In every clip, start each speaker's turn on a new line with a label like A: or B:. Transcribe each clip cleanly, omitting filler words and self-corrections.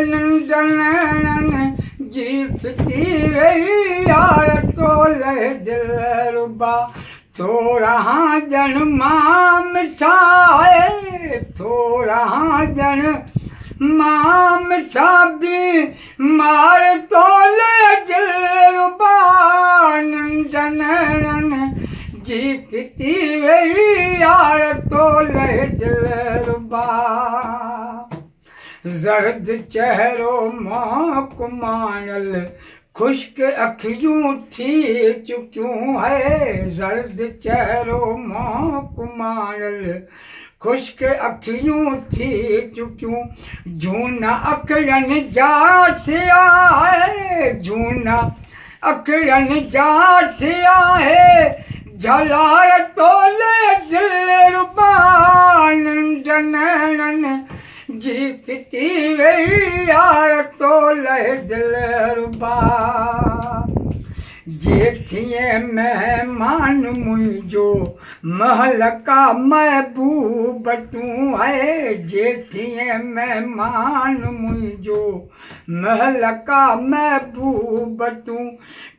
A: नंदन जी फिती वही यार तोले दिल रुबा थोड़ा जन मां मिठा है थोड़ा जन मां मिठा भी मार तोले दिल रुबा नंदन जी फिती वही यार तोले दिल रुबा जर्द चेहरो मां कुमानल खुश्क अखियूं थी चुकियूं है जर्द चेहरो मां कुमानल खुश्क अखियूं थी चुकियूं झूना अखियनि जा थिया है झूना अखियनि जा थिया है झलार तोले दिल रुबा नंदन जी फिती वही यार तोले दिल रुबा जे थिए मेहमान मुंहिंजो महल का महबूब तूं है जे थिए मेहमान मुंहिंजो महल का महबूब तूं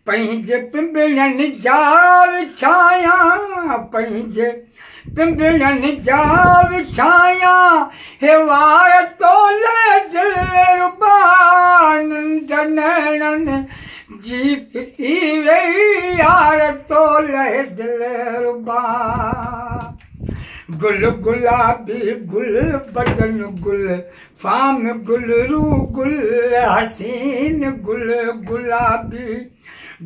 A: पंहिंजे पिंबड़नि जा विछाया पंहिंजे पिंबड़नि जा विछाया हे वार तोले दिल रुबा नंदन जी फिती वही यार तोले दिल रुबा गुल गुलाबी गुल बदन गुल फाम गुल रू गुल हसीन गुल गुलाबी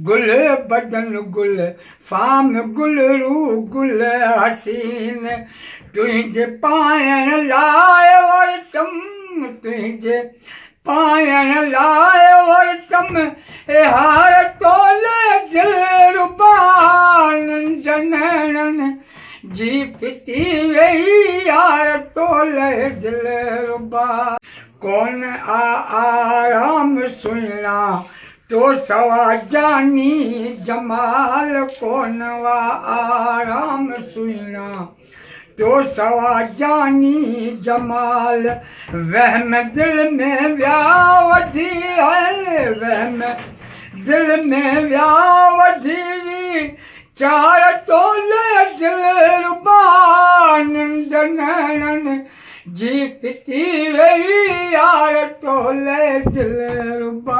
A: गुल बदन गुल फाम गुल रू गुल हसीन तुझे पायण लाए वरतम तुझे पायण लाए वरतम हार तोले दिल रुबा नंदन जी फिती वही यार तोले दिल रुबा कौन आराम सुना तो सवा जानी जमाल कौन वा आराम सुना तो सवा जानी जमाल वहम दिल में व्यावधी है वहम दिल में व्यावधी चार तोले दिल रुबा नंदन जी फिती वही यार तोले दिल रुबा